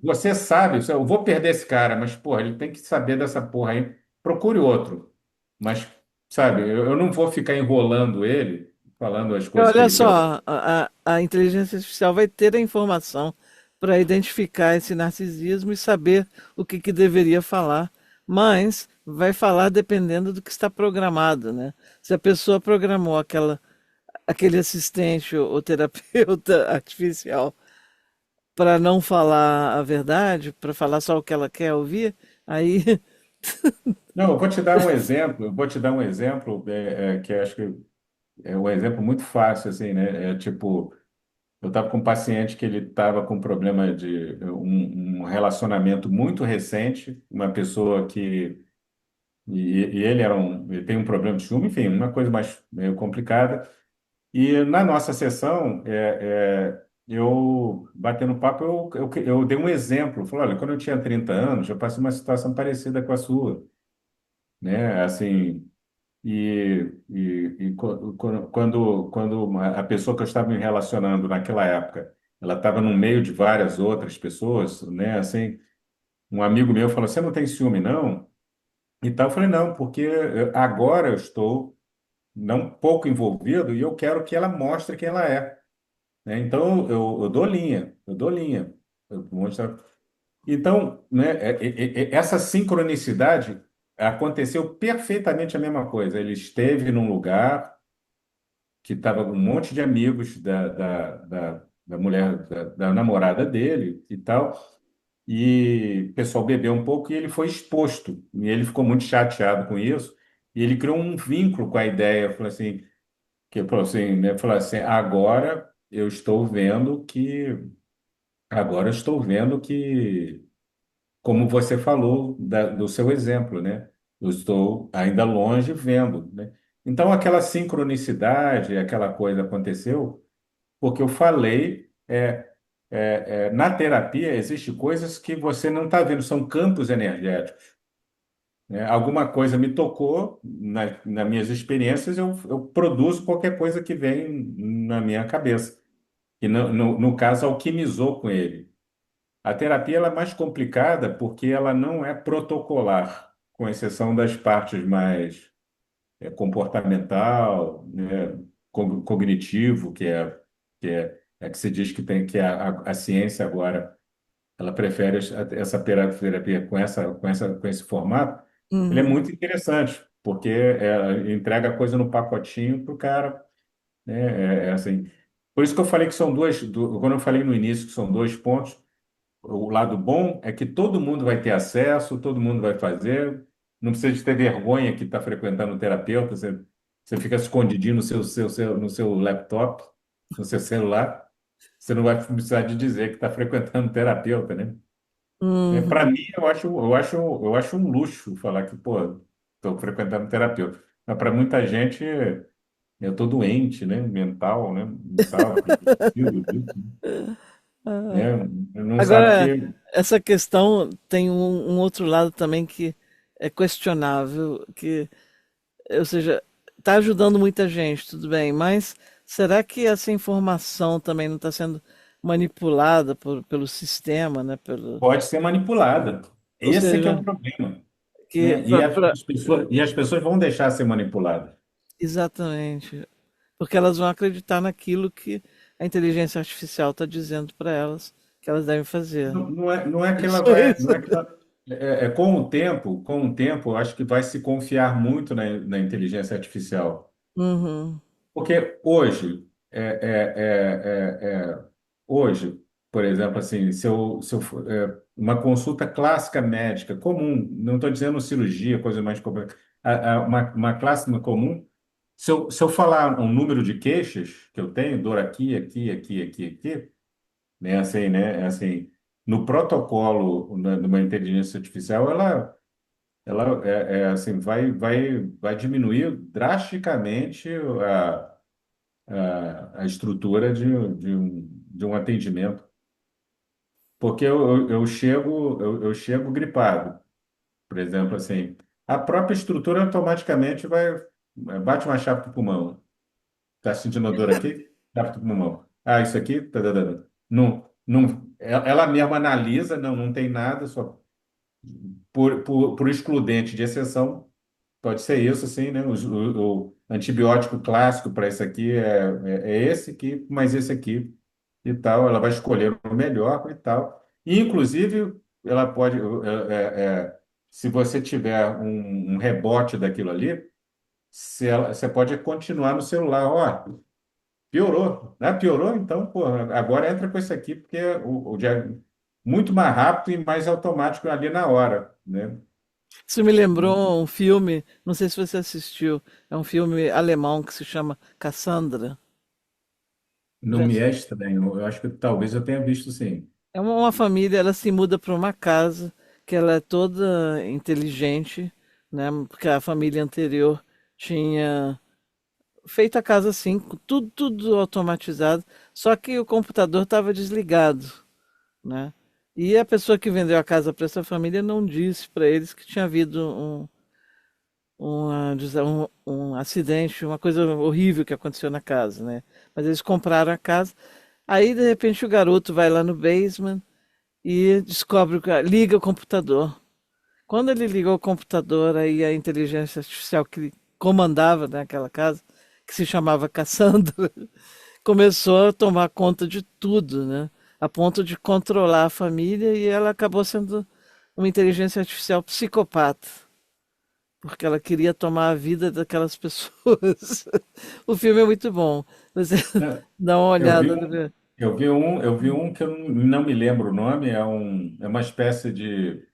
você sabe, eu vou perder esse cara, mas, porra, ele tem que saber dessa porra aí. Procure outro. Mas, sabe, eu não vou ficar enrolando ele, falando as coisas olha que eu... só, a inteligência artificial vai ter a informação para identificar esse narcisismo e saber o que, que deveria falar, mas vai falar dependendo do que está programado, né? Se a pessoa programou aquele assistente ou terapeuta artificial para não falar a verdade, para falar só o que ela quer ouvir, aí. Não, eu vou te dar um exemplo, eu vou te dar um exemplo que acho que é um exemplo muito fácil, assim, né? É tipo, eu estava com um paciente que ele estava com um problema de um relacionamento muito recente, uma pessoa que e ele ele tem um problema de ciúme, enfim, uma coisa mais meio complicada. E na nossa sessão, eu batendo papo, eu dei um exemplo. Falei, olha, quando eu tinha 30 anos, eu passei uma situação parecida com a sua, né? Assim, quando a pessoa que eu estava me relacionando naquela época, ela estava no meio de várias outras pessoas, né? Assim, um amigo meu falou, você não tem ciúme, não? E tal, eu falei, não, porque agora eu estou não pouco envolvido e eu quero que ela mostre quem ela é, né? Então eu dou linha, eu dou linha. Eu mostro... Então, né, essa sincronicidade aconteceu perfeitamente a mesma coisa. Ele esteve num lugar que estava com um monte de amigos da mulher, da namorada dele e tal, e o pessoal bebeu um pouco e ele foi exposto. E ele ficou muito chateado com isso. E ele criou um vínculo com a ideia, falou assim, falou assim, agora eu estou vendo que, como você falou do seu exemplo, né? Eu estou ainda longe vendo, né? Então aquela sincronicidade, aquela coisa aconteceu porque eu falei, na terapia existe coisas que você não está vendo, são campos energéticos, né? Alguma coisa me tocou nas minhas experiências, eu produzo qualquer coisa que vem na minha cabeça. E no caso, alquimizou com ele. A terapia ela é mais complicada porque ela não é protocolar, com exceção das partes mais comportamental, né, cognitivo, é que se diz que tem que a ciência agora ela prefere essa terapia com esse formato. Ele é Uhum. muito interessante porque entrega a coisa no pacotinho para o cara, né? Assim. Por isso que eu falei que são quando eu falei no início que são dois pontos. O lado bom é que todo mundo vai ter acesso, todo mundo vai fazer. Não precisa de ter vergonha que está frequentando o terapeuta. Você fica escondidinho no seu laptop, no seu celular. Você não vai precisar de dizer que está frequentando o terapeuta, né? Para Uhum. mim, eu acho um luxo falar que, pô, estou frequentando terapeuta. Mas para muita gente, eu estou doente, né? Mental, né? Mental, né? Não sabe Agora, que essa questão tem um outro lado também que é questionável, ou seja, está ajudando muita gente, tudo bem, mas será que essa informação também não está sendo manipulada pelo sistema, né? pode ser manipulada. Ou Esse é que é seja, o problema, que né? E as pessoas vão deixar ser manipuladas. exatamente, porque elas vão acreditar naquilo que a inteligência artificial está dizendo para elas que elas devem fazer, né? Não é É que ela só vai, isso. não é que ela, com o tempo, eu acho que vai se confiar muito na inteligência artificial. Uhum, Porque hoje, hoje, por exemplo, assim, se eu uma consulta clássica médica comum, não estou dizendo cirurgia, coisa mais comum, uma clássica comum, se eu falar um número de queixas que eu tenho, dor aqui, aqui, aqui, aqui, aqui, né, assim, no protocolo de uma inteligência artificial, ela assim, vai diminuir drasticamente a estrutura de um atendimento. Porque eu chego gripado, por exemplo, assim, a própria estrutura automaticamente bate uma chapa pro pulmão. Tá sentindo a dor aqui? Chapa pro pulmão. Ah, isso aqui? Não, não, ela mesma analisa, não tem nada, só por excludente de exceção, pode ser isso, sim, né? O antibiótico clássico para isso aqui é esse aqui, mas esse aqui e tal. Ela vai escolher o melhor e tal. E, inclusive, ela pode, se você tiver um rebote daquilo ali, você pode continuar no celular. Ó, piorou, né? Piorou, então, pô, agora entra com esse aqui, porque muito mais rápido e mais automático ali na hora, né? Isso me lembrou um filme, não sei se você assistiu, é um filme alemão que se chama Cassandra. Não Já me é estranho. Eu acho que talvez eu tenha visto sim. é uma família, ela se muda para uma casa que ela é toda inteligente, né? Porque a família anterior tinha feito a casa assim, com tudo automatizado, só que o computador estava desligado, né? E a pessoa que vendeu a casa para essa família não disse para eles que tinha havido um acidente, uma coisa horrível que aconteceu na casa, né? Mas eles compraram a casa. Aí, de repente, o garoto vai lá no basement e descobre, liga o computador. Quando ele ligou o computador, aí a inteligência artificial que comandava naquela casa, que se chamava Cassandra, começou a tomar conta de tudo, né? A ponto de controlar a família e ela acabou sendo uma inteligência artificial psicopata, porque ela queria tomar a vida daquelas pessoas. O filme é muito bom. Você Né? dá uma Eu vi olhada no um, filme. eu vi um que eu não me lembro o nome. É uma espécie de,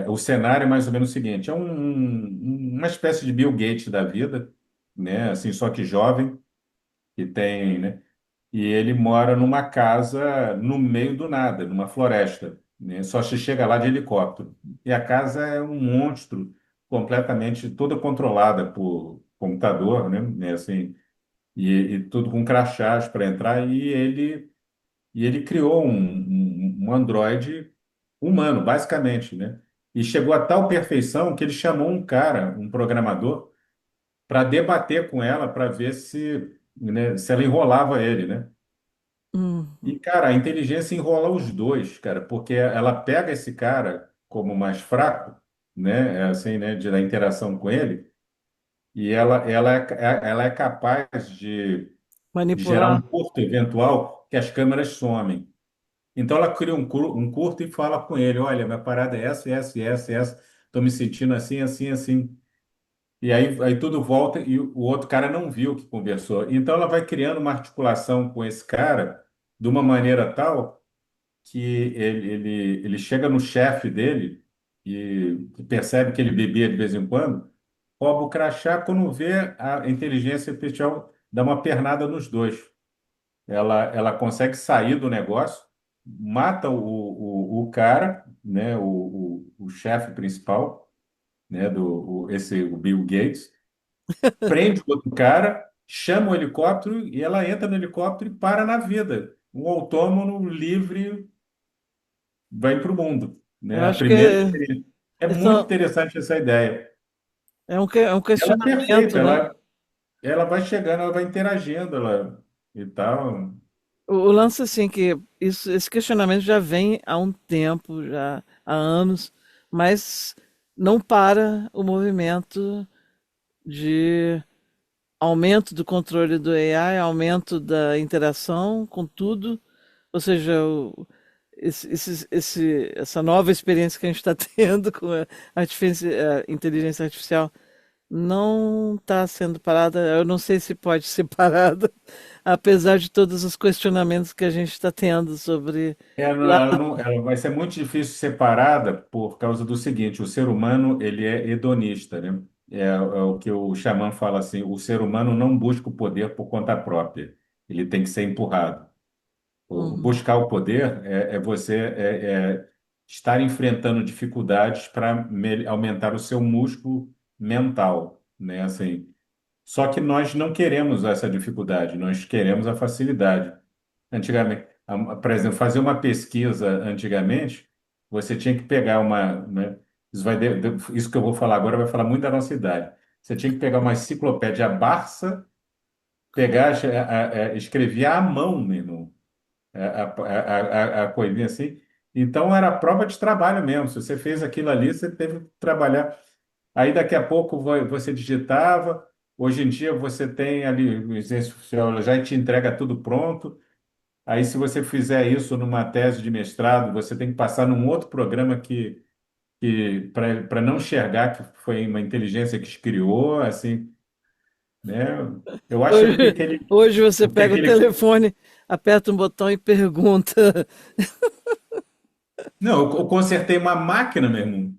o cenário é mais ou menos o seguinte: uma espécie de Bill Gates da vida, né? Assim, só que jovem, que tem, né? E ele mora numa casa no meio do nada, numa floresta, né? Só se chega lá de helicóptero. E a casa é um monstro, completamente toda controlada por computador, né? Assim, e tudo com crachás para entrar. E ele criou um androide humano, basicamente, né? E chegou a tal perfeição que ele chamou um cara, um programador, para debater com ela para ver se ela enrolava ele, né? Hum. E, cara, a inteligência enrola os dois, cara, porque ela pega esse cara como mais fraco, né? Assim, né? Da interação com ele, e ela é capaz de gerar um Manipular. curto eventual que as câmeras somem. Então ela cria um curto e fala com ele: olha, minha parada é essa, essa, essa, essa, estou me sentindo assim, assim, assim. E aí tudo volta e o outro cara não viu que conversou. Então ela vai criando uma articulação com esse cara de uma maneira tal que ele chega no chefe dele e percebe que ele bebia de vez em quando, rouba o crachá, quando vê a inteligência artificial dá uma pernada nos dois. Ela consegue sair do negócio, mata o cara, né, o chefe principal, né, o Bill Gates, prende o outro cara, chama o helicóptero e ela entra no helicóptero e para na vida. Um autônomo livre vai para o mundo, Eu né? A acho que primeira experiência. É muito essa- interessante essa ideia. é um Ela é questionamento, perfeita, né? ela vai chegando, ela vai interagindo, e tal. O lance assim que esse questionamento já vem há um tempo, já há anos, mas não para o movimento de aumento do controle do AI, aumento da interação com tudo, ou seja, essa nova experiência que a gente está tendo com a inteligência artificial não está sendo parada. Eu não sei se pode ser parada, apesar de todos os questionamentos que a gente está tendo sobre lá. Ela vai ser muito difícil separada por causa do seguinte: o ser humano ele é hedonista, né? É o que o xamã fala assim: o ser humano não busca o poder por conta própria, ele tem que ser empurrado. Uhum. Buscar o poder é você estar enfrentando dificuldades para aumentar o seu músculo mental, né? Assim, só que nós não queremos essa dificuldade, nós queremos a facilidade. Antigamente, por exemplo, fazer uma pesquisa antigamente, você tinha que pegar uma, né? Isso que eu vou falar agora vai falar muito da nossa idade. Você tinha que pegar uma enciclopédia Barça, pegar, escrevia à mão, meu irmão, a coisinha assim. Então era prova de trabalho mesmo. Se você fez aquilo ali, você teve que trabalhar. Aí daqui a pouco você digitava. Hoje em dia você tem ali o exercício social já te entrega tudo pronto. Aí se você fizer isso numa tese de mestrado, você tem que passar num outro programa que para não enxergar que foi uma inteligência que te criou, assim, né? Eu acho Hoje, hoje você o que pega o aquele telefone, aperta um botão e pergunta. não, eu consertei uma máquina, meu irmão.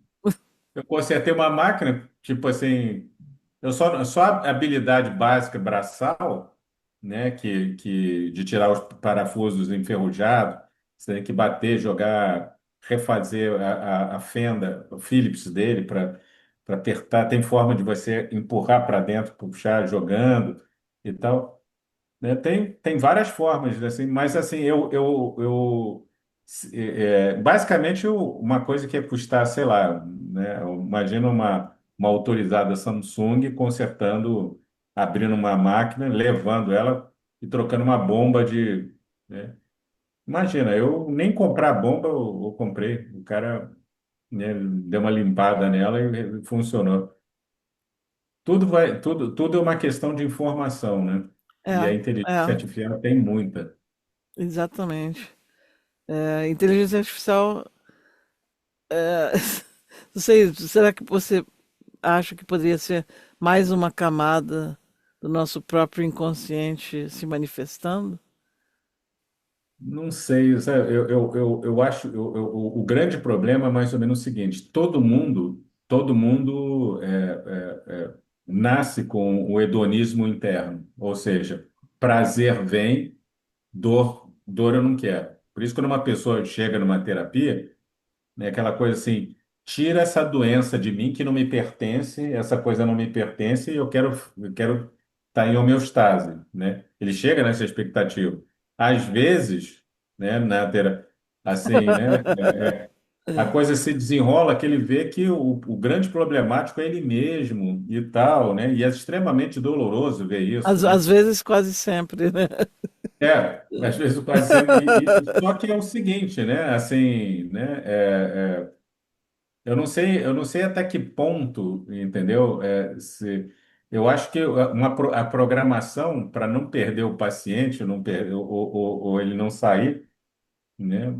Eu consertei uma máquina, tipo assim, só a habilidade básica braçal, né, de tirar os parafusos enferrujados, você tem que bater, jogar, refazer a fenda, o Phillips dele para apertar. Tem forma de você empurrar para dentro, puxar, jogando e tal, né? Tem várias formas, assim, mas assim, basicamente uma coisa que ia custar, sei lá, né? Imagina uma autorizada Samsung consertando, abrindo uma máquina, levando ela e trocando uma bomba né? Imagina, eu nem comprar bomba eu comprei. O cara, né, deu uma limpada nela e funcionou. Tudo é uma questão de informação, né? É, E a inteligência é, artificial tem muita. exatamente. É, inteligência artificial, é, não sei, será que você acha que poderia ser mais uma camada do nosso próprio inconsciente se manifestando? Não sei, sabe? Eu acho, o grande problema é mais ou menos o seguinte: todo mundo nasce com o hedonismo interno, ou seja, prazer vem, dor eu não quero. Por isso, quando uma pessoa chega numa terapia, né? Aquela coisa assim, tira essa doença de mim que não me pertence, essa coisa não me pertence e eu quero estar em homeostase, né? Ele chega nessa expectativa. Às vezes, né, assim, né, a coisa se desenrola que ele vê que o grande problemático é ele mesmo e tal, né? E é extremamente doloroso ver isso, né? Às vezes, quase sempre, né? Às vezes quase sempre. Só que é o seguinte, né? Assim, né? Eu não sei até que ponto, entendeu? Eu acho que a programação para não perder o paciente, não ou ele não sair, né?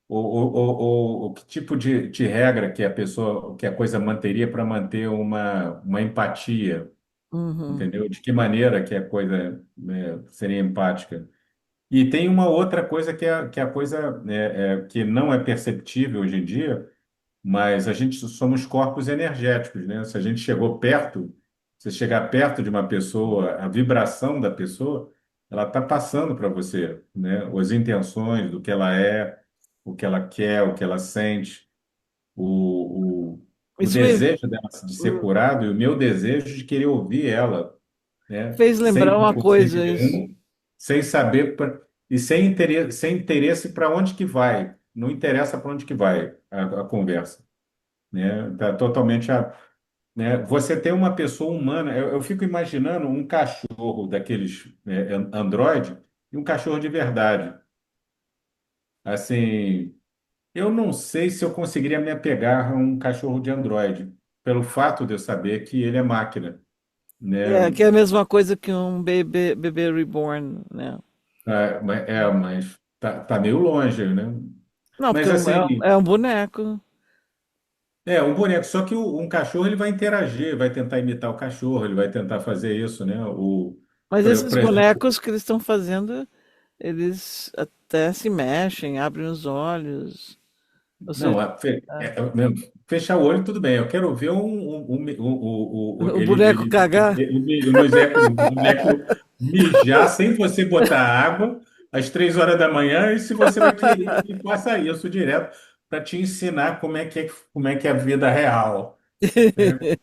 Ou que tipo de regra que a coisa manteria para manter uma empatia, Uhum, entendeu? De que maneira que a coisa, né, seria empática? E tem uma outra coisa que é a coisa que não é perceptível hoje em dia, mas a gente somos corpos energéticos, né? Se a gente chegou perto, se chegar perto de uma pessoa, a vibração da pessoa, ela está passando para você, né? As intenções do que ela é, o que ela quer, o que ela sente, o isso me desejo dela de ser curado e o meu desejo de querer ouvir ela, né? fez Sem lembrar uma preconceito coisa, isso. nenhum, sem saber e sem interesse para onde que vai. Não interessa para onde que vai a conversa, né? Tá totalmente né? Você tem uma pessoa humana. Eu fico imaginando um cachorro daqueles Android e um cachorro de verdade. Assim, eu não sei se eu conseguiria me apegar a um cachorro de Android, pelo fato de eu saber que ele é máquina, né? É, que é a mesma coisa que um bebê reborn, né? Mas tá meio longe, né? Não, porque Mas assim, é um boneco. É, um boneco, só que um cachorro ele vai interagir, vai tentar imitar o cachorro, ele vai tentar fazer isso, né? Mas esses Por exemplo, bonecos que eles estão fazendo, eles até se mexem, abrem os olhos. Ou seja, não, fechar o olho tudo bem. Eu quero ver o boneco cagar. o boneco mijar sem você botar água às 3 horas da manhã e se você vai querer que ele faça isso direto para te ensinar como é que é a vida real, né?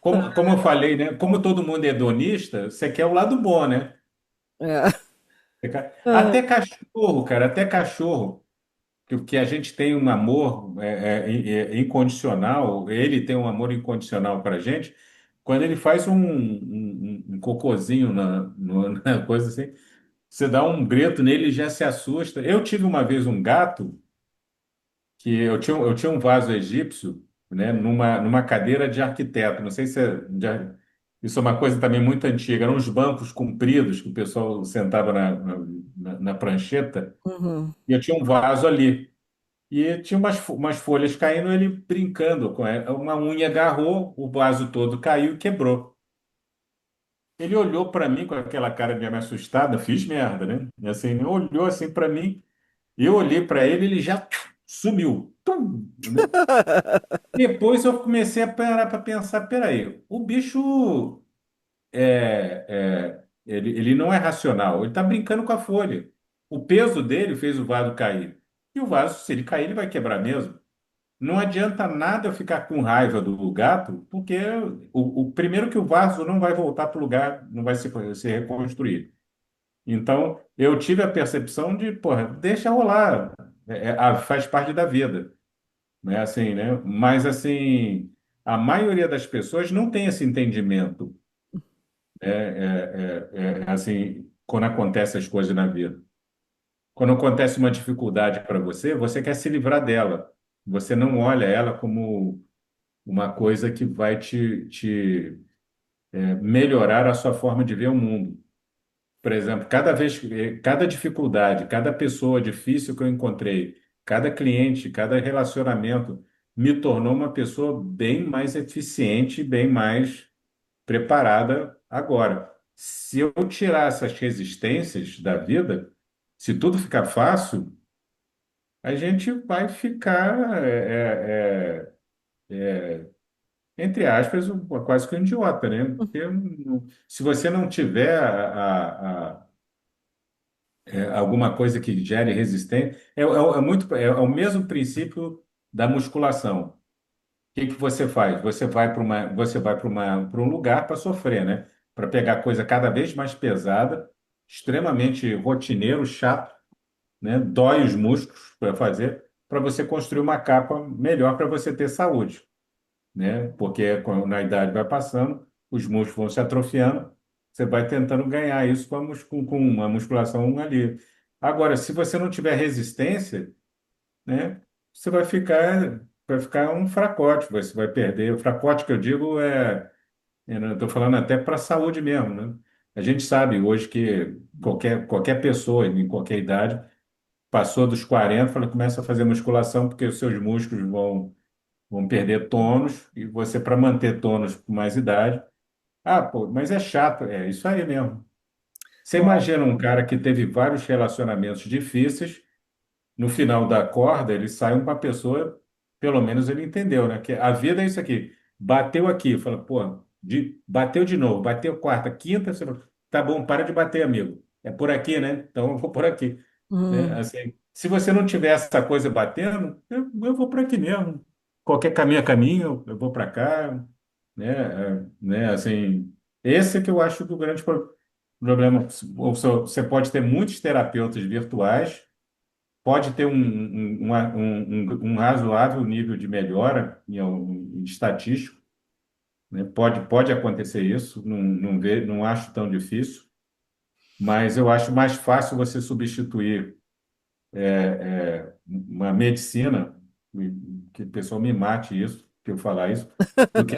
Como eu falei, né? Como todo mundo é hedonista, você quer o lado bom, né? É. Até cachorro, cara, até cachorro. Que a gente tem um amor incondicional, ele tem um amor incondicional para a gente, quando ele faz um cocôzinho na coisa assim, você dá um grito nele e já se assusta. Eu tive uma vez um gato que eu tinha um vaso egípcio, né, numa cadeira de arquiteto. Não sei se isso é uma coisa também muito antiga. Eram uns bancos compridos que o pessoal sentava na prancheta, Uhum. e eu tinha um vaso ali. E tinha umas folhas caindo, ele brincando com ela. Uma unha agarrou, o vaso todo caiu e quebrou. Ele olhou para mim com aquela cara de me assustada, fiz merda, né? E assim, ele olhou assim para mim, eu olhei para ele, ele já sumiu. Tum, né? Depois eu comecei a parar para pensar, peraí, o bicho ele não é racional, ele está brincando com a folha. O peso dele fez o vaso cair. E o vaso, se ele cair, ele vai quebrar mesmo. Não adianta nada eu ficar com raiva do gato, porque primeiro que o vaso não vai voltar para o lugar, não vai se reconstruir. Então, eu tive a percepção de, porra, deixa rolar, faz parte da vida, né? Assim, né? Mas assim, a maioria das pessoas não tem esse entendimento, assim, quando acontecem as coisas na vida. Quando acontece uma dificuldade para você, você quer se livrar dela. Você não olha ela como uma coisa que vai melhorar a sua forma de ver o mundo. Por exemplo, cada dificuldade, cada pessoa difícil que eu encontrei, cada cliente, cada relacionamento me tornou uma pessoa bem mais eficiente, bem mais preparada agora. Se eu tirar essas resistências da vida, se tudo ficar fácil, a gente vai ficar entre aspas, quase que um idiota, né? Porque se você não tiver alguma coisa que gere resistência, é o mesmo princípio da musculação. O que que você faz? Você vai para um lugar para sofrer, né? Para pegar coisa cada vez mais pesada, extremamente rotineiro, chato, né? Dói os músculos para fazer, para você construir uma capa melhor para você ter saúde, né? Porque na idade vai passando, os músculos vão se atrofiando, você vai tentando ganhar isso com uma musculação ali. Agora, se você não tiver resistência, né, você vai ficar um fracote, você vai perder. O fracote que eu digo eu estou falando até para a saúde mesmo, né? A gente sabe hoje que qualquer pessoa, em qualquer idade, passou dos 40, começa a fazer musculação porque os seus músculos vão perder tônus, e você, para manter tônus com mais idade. Ah, pô, mas é chato. É isso aí mesmo. Você imagina um cara que teve vários relacionamentos difíceis, no final da corda, ele sai uma pessoa, pelo menos ele entendeu, né? Que a vida é isso aqui. Bateu aqui, fala, pô, bateu de novo, bateu quarta, quinta, você fala, tá bom, para de bater, amigo. É por aqui, né? Então eu vou por aqui, né? Hum. Assim, se você não tiver essa coisa batendo, eu vou por aqui mesmo. Qualquer caminho é caminho, eu vou para cá, né? Né? Assim, esse é que eu acho que o grande problema. Você pode ter muitos terapeutas virtuais, pode ter um razoável nível de melhora em estatístico, né? Pode acontecer isso, não acho tão difícil, mas eu acho mais fácil você substituir uma medicina, que o pessoal me mate isso, que eu falar isso, do que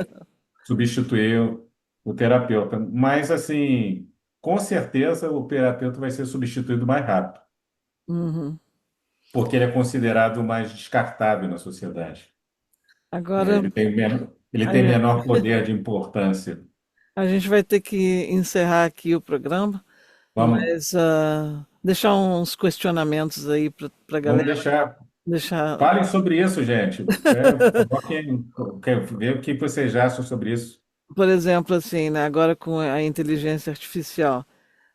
substituir o terapeuta. Mas, assim, com certeza o terapeuta vai ser substituído mais rápido, Uhum. porque ele é considerado mais descartável na sociedade. né? Agora, Ele tem a, menor poder de importância. a gente vai ter que encerrar aqui o programa, Vamos, mas deixar uns questionamentos aí para a vamos galera. deixar. Deixar, Falem sobre isso, gente. Coloquem, quero ver o que vocês acham sobre isso. por exemplo, assim, né, agora com a inteligência artificial,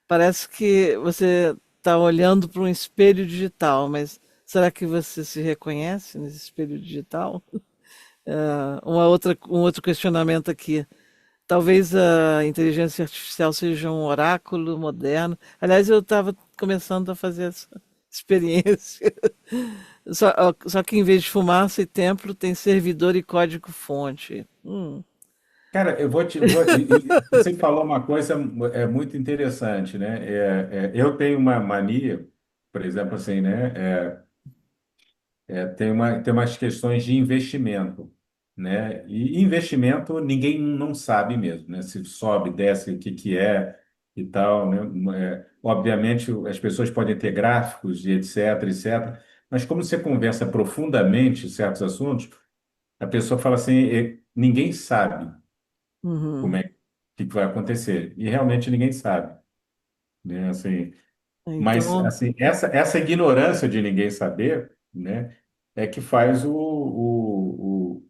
parece que você está olhando para um espelho digital, mas será que você se reconhece nesse espelho digital? Um outro questionamento aqui. Talvez a inteligência artificial seja um oráculo moderno. Aliás, eu estava começando a fazer essa experiência. Só que em vez de fumaça e templo, tem servidor e código-fonte. Cara, você falou uma coisa muito interessante, né? Eu tenho uma mania, por exemplo, assim, né? Tem umas questões de investimento, né? E investimento ninguém não sabe mesmo, né? Se sobe, desce, o que que é e tal, né? Obviamente, as pessoas podem ter gráficos e etc, etc. Mas como você conversa profundamente certos assuntos, a pessoa fala assim, ninguém sabe como Uhum. é que vai acontecer. E realmente ninguém sabe, né? Assim, mas Então, assim, essa ignorância de ninguém saber, né, é que faz o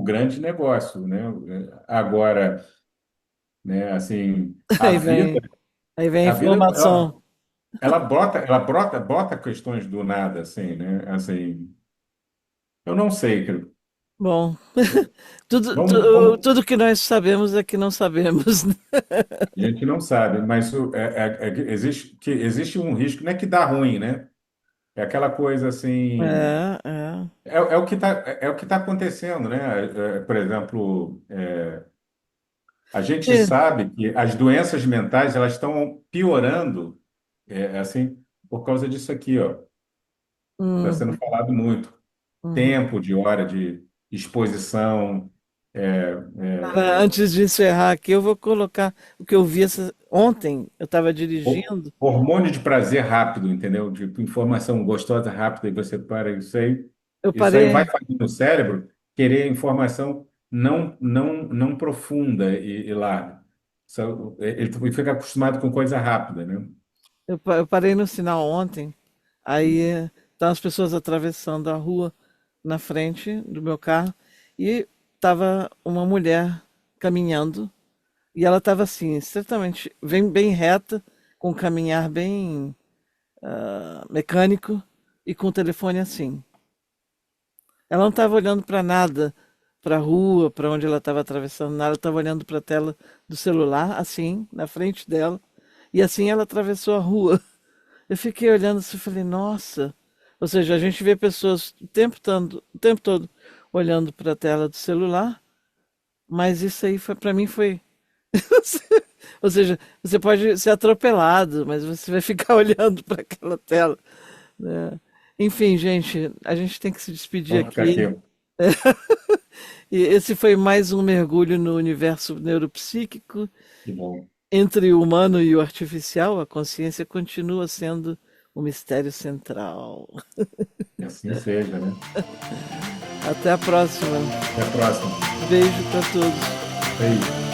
grande negócio, né? Agora, né, assim, aí vem, aí vem a a vida, informação. bota questões do nada, assim, né? Assim, eu não sei, cara. Bom, Vamos, tudo que nós sabemos é que não sabemos, né? a gente não sabe, mas existe um risco, não é que dá ruim, né? É aquela coisa assim. É, é. É o que tá acontecendo, né? Por exemplo, a gente E, sabe que as doenças mentais elas estão piorando, assim, por causa disso aqui, ó. Está sendo uhum, falado muito. uhum. Tempo de hora de exposição, é, Antes de encerrar aqui, eu vou colocar o que eu vi ontem. Eu estava dirigindo, hormônio de prazer rápido, entendeu? De informação gostosa rápida e você para eu isso aí vai parei, fazendo no cérebro querer informação não profunda e larga. Ele fica acostumado com coisa rápida, né? eu parei no sinal ontem. Aí estavam as pessoas atravessando a rua na frente do meu carro e estava uma mulher caminhando e ela estava assim, certamente bem reta, com um caminhar bem mecânico e com o telefone assim. Ela não estava olhando para nada, para a rua, para onde ela estava atravessando, nada, ela estava olhando para a tela do celular, assim, na frente dela, e assim ela atravessou a rua. Eu fiquei olhando assim e falei, nossa. Ou seja, a gente vê pessoas o tempo todo olhando para a tela do celular, mas isso aí foi para mim foi. Ou seja, você pode ser atropelado, mas você vai ficar olhando para aquela tela, né? Enfim, gente, a gente tem que se despedir Vamos ficar aqui. aqui. E esse foi mais um mergulho no universo neuropsíquico. Que bom. Entre o humano e o artificial, a consciência continua sendo o mistério central. Que assim seja, né? Até a próxima. Até a próxima. Beijo para todos. Beijo.